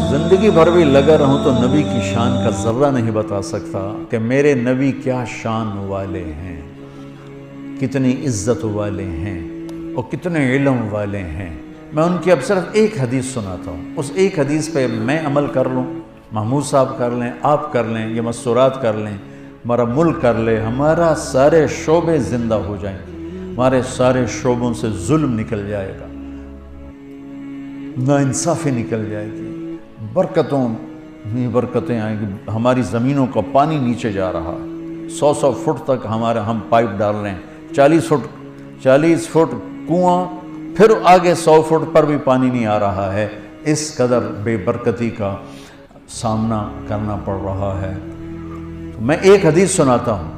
زندگی بھر بھی لگا رہوں تو نبی کی شان کا ذرہ نہیں بتا سکتا کہ میرے نبی کیا شان والے ہیں، کتنی عزت والے ہیں اور کتنے علم والے ہیں۔ میں ان کی اب صرف ایک حدیث سناتا ہوں، اس ایک حدیث پہ میں عمل کر لوں، محمود صاحب کر لیں، آپ کر لیں، یہ مستورات کر لیں، ہمارا ملک کر لے، ہمارا سارے شعبے زندہ ہو جائیں، ہمارے سارے شعبوں سے ظلم نکل جائے گا، ناانصافی نکل جائے گی، برکتیں آئیں گی، ہماری زمینوں کا پانی نیچے جا رہا ہے، 100 فٹ تک ہم پائپ ڈال رہے ہیں، 40 فٹ کنواں، پھر آگے 100 فٹ پر بھی پانی نہیں آ رہا ہے، اس قدر بے برکتی کا سامنا کرنا پڑ رہا ہے۔ تو میں ایک حدیث سناتا ہوں،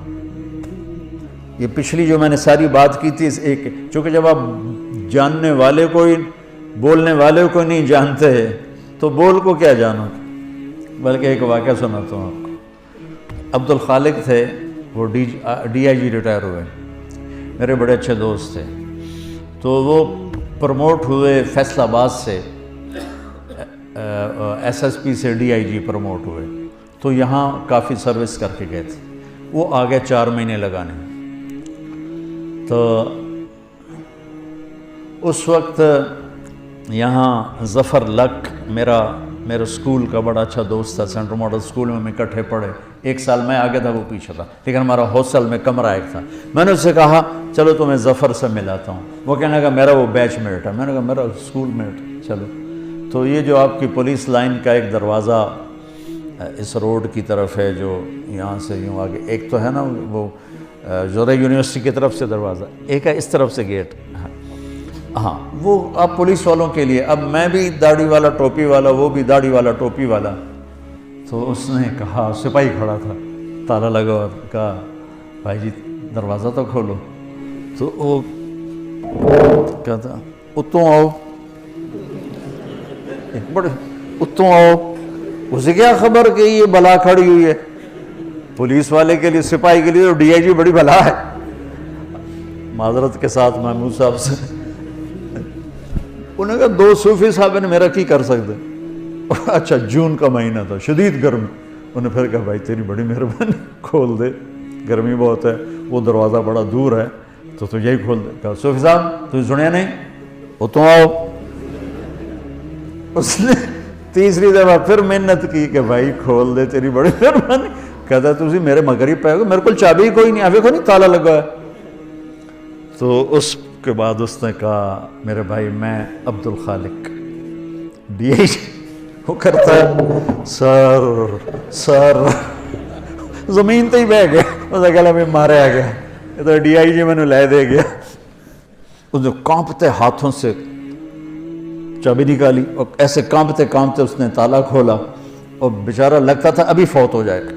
یہ پچھلی جو میں نے ساری بات کی تھی، اس ایک، چونکہ جب آپ جاننے والے کو ہی بولنے والے کو نہیں جانتے تو بول کو کیا جانو گے، بلکہ ایک واقعہ سناتا ہوں آپ کو۔ عبد الخالق تھے، وہ ڈی آئی جی ریٹائر ہوئے، میرے بڑے اچھے دوست تھے، تو وہ پروموٹ ہوئے فیصل آباد سے، ایس ایس پی سے ڈی آئی جی پروموٹ ہوئے، تو یہاں کافی سروس کر کے گئے تھے، وہ آگے 4 مہینے لگانے، تو اس وقت یہاں ظفر لک میرا اسکول کا بڑا اچھا دوست تھا، سینٹرل ماڈل اسکول میں اکٹھے پڑھے، 1 سال میں آگے تھا، وہ پیچھے تھا، لیکن ہمارا ہاسٹل میں کمرہ ایک تھا۔ میں نے اس سے کہا چلو تمہیں ظفر سے ملاتا ہوں، وہ کہنے لگا میرا وہ بیچ میٹ ہے، میں نے کہا میرا اسکول میٹ، چلو۔ تو یہ جو آپ کی پولیس لائن کا ایک دروازہ اس روڈ کی طرف ہے، جو یہاں سے یوں آگے، ایک تو ہے نا وہ زورہ یونیورسٹی کی طرف سے دروازہ، ایک ہے اس طرف سے گیٹ، ہاں وہ اب پولیس والوں کے لیے، اب میں بھی داڑھی والا ٹوپی والا، وہ بھی داڑھی والا ٹوپی والا، تو اس نے کہا، سپاہی کھڑا تھا، تالا لگا اور کہا بھائی جی دروازہ تو کھولو، تو وہ کہتا اتوں آؤ، بڑے اتوں آؤ، اسے کیا خبر کہ یہ بلا کھڑی ہوئی ہے، پولیس والے کے لیے، سپاہی کے لیے تو ڈی آئی جی بڑی بلا ہے، معذرت کے ساتھ محمود صاحب سے، انہوں نے کہا 2 صوفی صاحب نے میرا کی کر سکتے، اچھا جون کا مہینہ تھا، شدید گرمی، انہوں نے پھر کہا بھائی تیری بڑی مہربانی، کھول دے، گرمی بہت ہے، وہ دروازہ بڑا دور ہے تو یہی کھول دے۔ کہا صوفی صاحب تجھے سنیا نہیں، اتوں آؤ۔ اس نے تیسری دفعہ پھر محنت کی کہ بھائی کھول دے، تیری بڑی مہربانی۔ کہتا ہے تجھے میرے مغرب پہ آگے، میرے کو چابی کوئی نہیں، آگے کو نہیں تالا لگا ہے۔ تو اس کے بعد اس نے کہا میرے بھائی میں عبد الخالق ڈی آئی جی، وہ کرتا ہے سر زمین تے ہی بہ گیا، اس نے کہا میں مارے آ گیا، یہ تو ڈی آئی جی میں نے لے دے گیا۔ اس نے کانپتے ہاتھوں سے چابی نکالی اور ایسے کانپتے کانپتے اس نے تالا کھولا، اور بیچارہ لگتا تھا ابھی فوت ہو جائے گا۔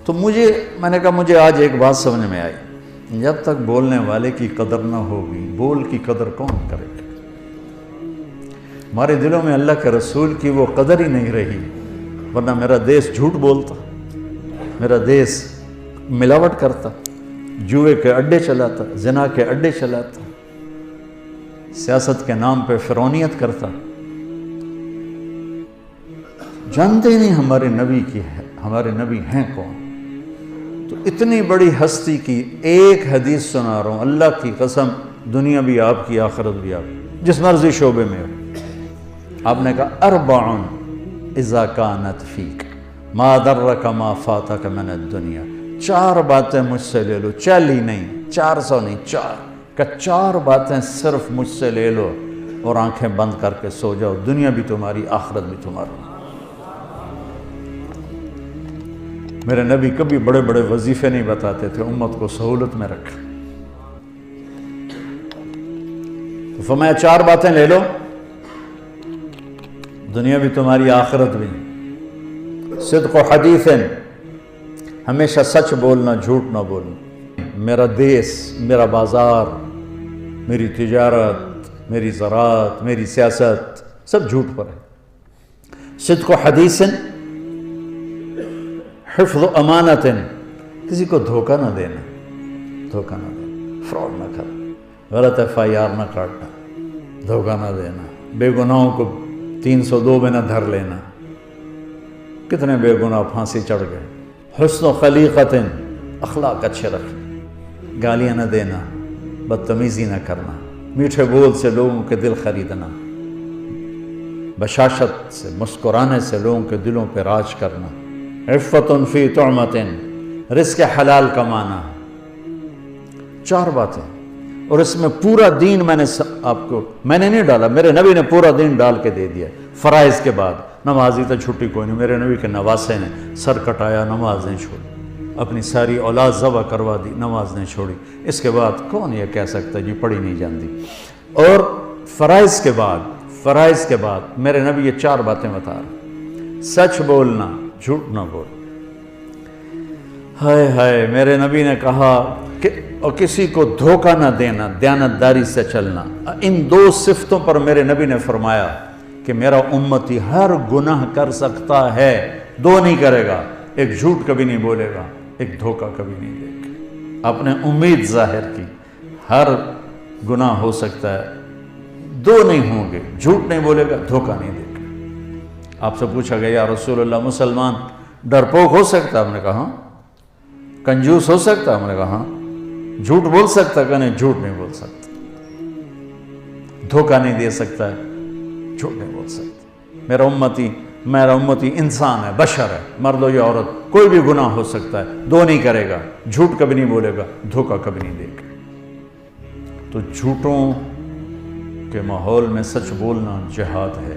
تو میں نے کہا مجھے آج ایک بات سمجھ میں آئی، جب تک بولنے والے کی قدر نہ ہوگی، بول کی قدر کون کرے گا؟ ہمارے دلوں میں اللہ کے رسول کی وہ قدر ہی نہیں رہی، ورنہ میرا دیس جھوٹ بولتا، میرا دیس ملاوٹ کرتا، جوئے کے اڈے چلاتا، زنا کے اڈے چلاتا، سیاست کے نام پہ فرعونیت کرتا، جانتے ہی نہیں ہمارے نبی کی ہے، ہمارے نبی ہیں کون؟ تو اتنی بڑی ہستی کی ایک حدیث سنا رہا ہوں، اللہ کی قسم، دنیا بھی آپ کی، آخرت بھی آپ کی، جس مرضی شعبے میں ہو۔ آپ نے کہا 4 اذا کانت فیک ما درک ما فاتک من الدنیا، 4 باتیں مجھ سے لے لو، 40 نہیں، 400 نہیں، 4 کہ 4 باتیں صرف مجھ سے لے لو اور آنکھیں بند کر کے سو جاؤ، دنیا بھی تمہاری، آخرت بھی تمہاری۔ میرے نبی کبھی بڑے بڑے وظیفے نہیں بتاتے تھے، امت کو سہولت میں رکھا۔ تو فرمایا 4 باتیں لے لو، دنیا بھی تمہاری، آخرت بھی۔ صدق و حدیث، ہمیشہ سچ بولنا، جھوٹ نہ بولنا۔ میرا دیس، میرا بازار، میری تجارت، میری زراعت، میری سیاست، سب جھوٹ پر ہے۔ صدق و حدیث، حفظ و امانت، کسی کو دھوکہ نہ دینا، دھوکہ نہ دینا۔ فراڈ نہ کرنا، غلط FIR نہ کاٹنا، دھوکہ نہ دینا، بے گناہوں کو 302 میں نہ دھر لینا۔ کتنے بے گناہ پھانسی چڑھ گئے۔ حسن و خلیقت، اخلاق اچھے رکھنا، گالیاں نہ دینا، بدتمیزی نہ کرنا، میٹھے بول سے لوگوں کے دل خریدنا، بشاشت سے مسکرانے سے لوگوں کے دلوں پہ راج کرنا، عفت فی طعمت، رزق حلال کمانا۔ 4 باتیں، اور اس میں پورا دین میں نے میں نے نہیں ڈالا، میرے نبی نے پورا دین ڈال کے دے دیا۔ فرائض کے بعد نمازی تو چھٹی کوئی نہیں، میرے نبی کے نواسے نے سر کٹایا، نماز نہیں چھوڑی، اپنی ساری اولاد ذبح کروا دی، نماز نہیں چھوڑی۔ اس کے بعد کون یہ کہہ سکتا جی پڑھی نہیں جاندی؟ اور فرائض کے بعد میرے نبی یہ 4 باتیں بتا رہے، سچ بولنا، جھوٹ نہ بول۔ ہائے ہائے، میرے نبی نے کہا کہ اور کسی کو دھوکہ نہ دینا، دیانتداری سے چلنا۔ ان 2 صفتوں پر میرے نبی نے فرمایا کہ میرا امتی ہر گناہ کر سکتا ہے، 2 نہیں کرے گا، ایک جھوٹ کبھی نہیں بولے گا، ایک دھوکہ کبھی نہیں دے گا۔ آپ نے امید ظاہر کی، ہر گناہ ہو سکتا ہے، 2 نہیں ہوں گے، جھوٹ نہیں بولے گا، دھوکہ نہیں دے گا۔ آپ سے پوچھا گیا یا رسول اللہ مسلمان ڈرپوک ہو سکتا؟ ہم نے کہا ہاں۔ کنجوس ہو سکتا؟ ہم نے کہا ہاں۔ جھوٹ بول سکتا؟ کہ نہیں، جھوٹ نہیں بول سکتا۔ دھوکہ نہیں دے سکتا ہے، جھوٹ نہیں بول سکتا۔ میرا امتی انسان ہے، بشر ہے، مرد ہو یا عورت، کوئی بھی گناہ ہو سکتا ہے، 2 نہیں کرے گا، جھوٹ کبھی نہیں بولے گا، دھوکہ کبھی نہیں دے گا۔ تو جھوٹوں کے ماحول میں سچ بولنا جہاد ہے،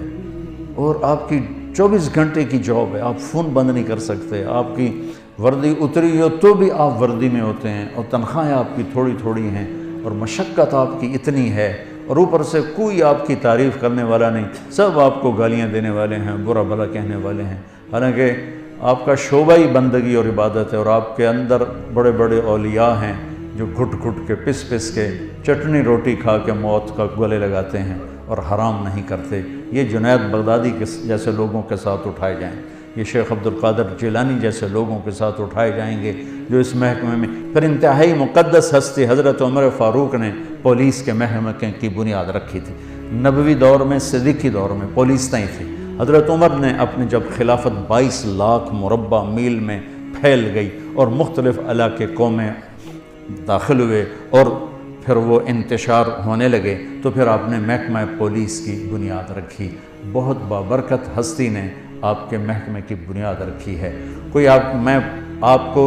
اور آپ کی 24 گھنٹے کی جاب ہے، آپ فون بند نہیں کر سکتے، آپ کی وردی اتری ہو تو بھی آپ وردی میں ہوتے ہیں، اور تنخواہیں آپ کی تھوڑی تھوڑی ہیں، اور مشقت آپ کی اتنی ہے، اور اوپر سے کوئی آپ کی تعریف کرنے والا نہیں، سب آپ کو گالیاں دینے والے ہیں، برا بھلا کہنے والے ہیں۔ حالانکہ آپ کا شعبہ ہی بندگی اور عبادت ہے، اور آپ کے اندر بڑے بڑے اولیاء ہیں جو گھٹ گھٹ کے پس کے چٹنی روٹی کھا کے موت کا گلے لگاتے ہیں اور حرام نہیں کرتے۔ یہ جنید بغدادی کے جیسے لوگوں کے ساتھ اٹھائے جائیں، یہ شیخ عبد القادر جیلانی جیسے لوگوں کے ساتھ اٹھائے جائیں گے جو اس محکمے میں۔ پھر انتہائی مقدس ہستی حضرت عمر فاروق نے پولیس کے محکمے کی بنیاد رکھی تھی۔ نبوی دور میں، صدیقی دور میں پولیس نہیں تھی۔ حضرت عمر نے اپنے جب خلافت 22 لاکھ مربع میل میں پھیل گئی اور مختلف علاقے قومیں داخل ہوئے اور پھر وہ انتشار ہونے لگے، تو پھر آپ نے محکمہ پولیس کی بنیاد رکھی۔ بہت بابرکت ہستی نے آپ کے محکمے کی بنیاد رکھی ہے۔ میں آپ کو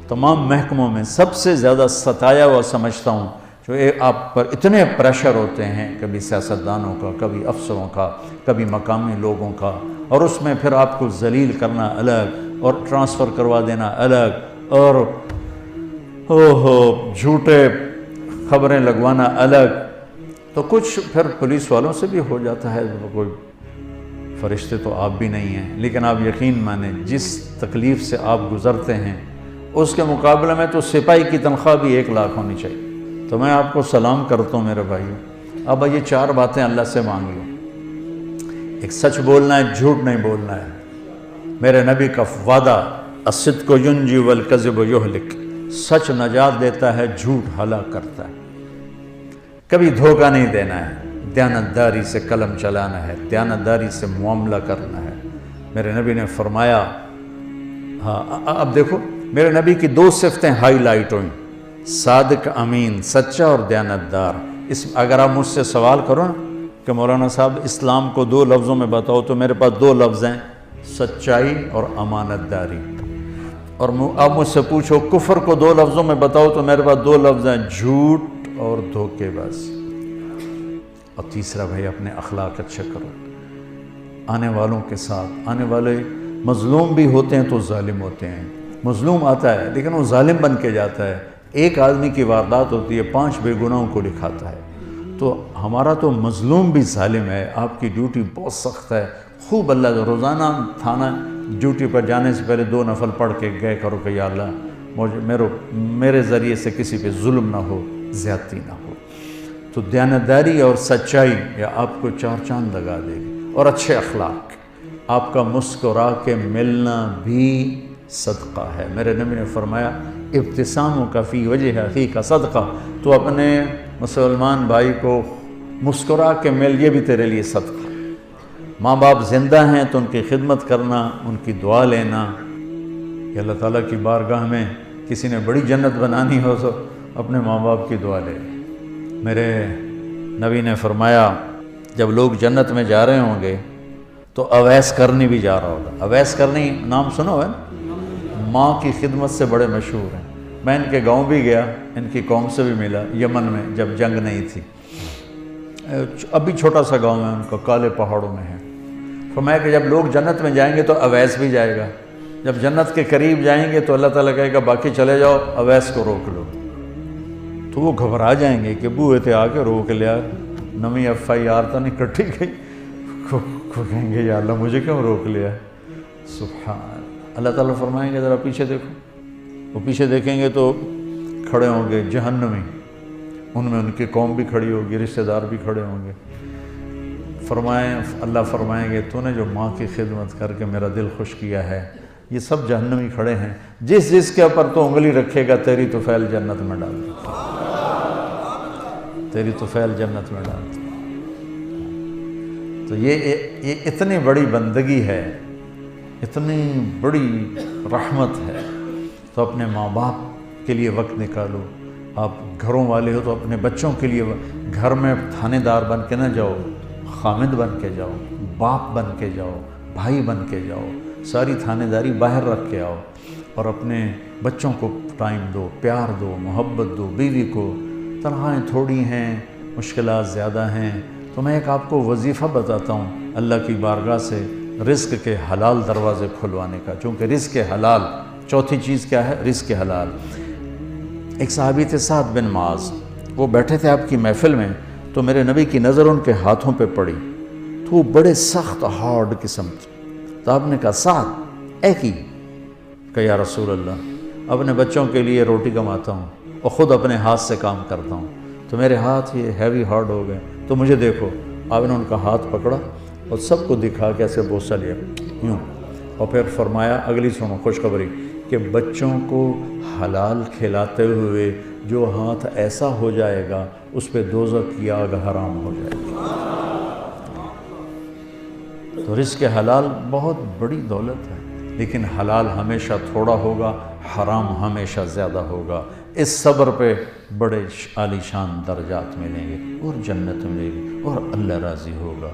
تمام محکموں میں سب سے زیادہ ستایا ہوا سمجھتا ہوں، جو آپ پر اتنے پریشر ہوتے ہیں، کبھی سیاستدانوں کا، کبھی افسروں کا، کبھی مقامی لوگوں کا، اور اس میں پھر آپ کو ذلیل کرنا الگ اور ٹرانسفر کروا دینا الگ، اور جھوٹے خبریں لگوانا الگ۔ تو کچھ پھر پولیس والوں سے بھی ہو جاتا ہے، کوئی فرشتے تو آپ بھی نہیں ہیں، لیکن آپ یقین مانیں جس تکلیف سے آپ گزرتے ہیں اس کے مقابلے میں تو سپاہی کی تنخواہ بھی 1 لاکھ ہونی چاہیے۔ تو میں آپ کو سلام کرتا ہوں میرے بھائیو، اب یہ 4 باتیں اللہ سے مانگ لو۔ ایک سچ بولنا ہے، جھوٹ نہیں بولنا ہے۔ میرے نبی کا وعدہ، الصدق ینجی والکذب یہلک، سچ نجات دیتا ہے، جھوٹ ہلاک کرتا ہے۔ کبھی دھوکہ نہیں دینا ہے، دیانتداری سے قلم چلانا ہے، دیانتداری سے معاملہ کرنا ہے۔ میرے نبی نے فرمایا، ہاں اب دیکھو میرے نبی کی 2 صفتیں ہائی لائٹ ہوئیں، صادق امین، سچا اور دیانتدار۔ اگر آپ مجھ سے سوال کرو نا کہ مولانا صاحب اسلام کو 2 لفظوں میں بتاؤ، تو میرے پاس 2 لفظ ہیں، سچائی اور امانت داری۔ اور آپ مجھ سے پوچھو کفر کو 2 لفظوں میں بتاؤ، تو میرے پاس 2 لفظ ہیں، جھوٹ اور دھوکے باز۔ اور تیسرا بھائی اپنے اخلاق اچھے کرو، آنے والوں کے ساتھ۔ آنے والے مظلوم بھی ہوتے ہیں تو ظالم ہوتے ہیں، مظلوم آتا ہے لیکن وہ ظالم بن کے جاتا ہے۔ ایک آدمی کی واردات ہوتی ہے، 5 بے گناہوں کو لکھاتا ہے۔ تو ہمارا تو مظلوم بھی ظالم ہے۔ آپ کی ڈیوٹی بہت سخت ہے، خوب اللہ روزانہ تھانہ ڈیوٹی پر جانے سے پہلے 2 نفل پڑھ کے گئے کرو کہ یا اللہ میرے ذریعے سے کسی پہ ظلم نہ ہو، زیادتی نہ ہو۔ تو دیانتداری اور سچائی یا آپ کو 4 چاند لگا دے گی، اور اچھے اخلاق۔ آپ کا مسکرا کے ملنا بھی صدقہ ہے۔ میرے نبی نے فرمایا ابتسامک فی وجہ اخیک صدقہ، تو اپنے مسلمان بھائی کو مسکرا کے مل، یہ بھی تیرے لیے صدقہ۔ ماں باپ زندہ ہیں تو ان کی خدمت کرنا، ان کی دعا لینا، کہ اللہ تعالیٰ کی بارگاہ میں کسی نے بڑی جنت بنانی ہو تو اپنے ماں باپ کی دعا لے۔ میرے نبی نے فرمایا جب لوگ جنت میں جا رہے ہوں گے تو اویس کرنی بھی جا رہا ہوگا۔ اویس کرنی نام سنو ہے نا، ماں کی خدمت سے بڑے مشہور ہیں۔ میں ان کے گاؤں بھی گیا، ان کی قوم سے بھی ملا یمن میں جب جنگ نہیں تھی، ابھی چھوٹا سا گاؤں ہے ان کا، کالے پہاڑوں میں ہے۔ فرمایا کہ جب لوگ جنت میں جائیں گے تو اویس بھی جائے گا، جب جنت کے قریب جائیں گے تو اللہ تعالیٰ کہے گا باقی چلے جاؤ، اویس کو روک لو۔ تو وہ گھبرا جائیں گے کہ بوئے تھے آ کے روک لیا، نمی FIR تو نہیں کٹھی گئی، کہیں گے یا اللہ مجھے کیوں روک لیا؟ سبحان اللہ تعالیٰ فرمائیں گے ذرا پیچھے دیکھو، وہ پیچھے دیکھیں گے تو کھڑے ہوں گے جہنمی، ان میں ان کی قوم بھی کھڑی ہوگی، رشتہ دار بھی کھڑے ہوں گے۔ اللہ فرمائیں گے تو نے جو ماں کی خدمت کر کے میرا دل خوش کیا ہے، یہ سب جہنمی کھڑے ہیں، جس کے اوپر تو انگلی رکھے گا تیری طفیل جنت میں ڈال دے، تیری طفیل جنت میں ڈال دے۔ تو یہ اتنی بڑی بندگی ہے، اتنی بڑی رحمت ہے، تو اپنے ماں باپ کے لیے وقت نکالو۔ آپ گھروں والے ہو تو اپنے بچوں کے لیے، گھر میں تھانے دار بن کے نہ جاؤ، خامد بن کے جاؤ، باپ بن کے جاؤ، بھائی بن کے جاؤ، ساری تھانے داری باہر رکھ کے آؤ، اور اپنے بچوں کو ٹائم دو، پیار دو، محبت دو، بیوی کو۔ تنخواہیں تھوڑی ہیں، مشکلات زیادہ ہیں، تو میں ایک آپ کو وظیفہ بتاتا ہوں اللہ کی بارگاہ سے رزق کے حلال دروازے کھلوانے کا، چونکہ رزق حلال، چوتھی چیز کیا ہے؟ رزق حلال۔ ایک صحابی تھے سعد بن معاذ، وہ بیٹھے تھے آپ کی محفل میں، تو میرے نبی کی نظر ان کے ہاتھوں پہ پڑی، تو وہ بڑے سخت ہارڈ قسم تھے۔ تو آپ نے کہا سعد اے کی، کہ یا رسول اللہ اپنے بچوں کے لیے روٹی کماتا ہوں اور خود اپنے ہاتھ سے کام کرتا ہوں، تو میرے ہاتھ یہ ہیوی ہارڈ ہو گئے، تو مجھے دیکھو۔ آپ نے ان کا ہاتھ پکڑا اور سب کو دکھا کے ایسے بوسہ لیا یوں، اور پھر فرمایا اگلی سنو خوشخبری، کہ بچوں کو حلال کھلاتے ہوئے جو ہاتھ ایسا ہو جائے گا اس پہ دوزخ کی آگ حرام ہو جائے گی۔ تو رزق حلال بہت بڑی دولت ہے، لیکن حلال ہمیشہ تھوڑا ہوگا، حرام ہمیشہ زیادہ ہوگا۔ اس صبر پہ بڑے عالی شان درجات ملیں گے اور جنت ملے گی اور اللہ راضی ہوگا۔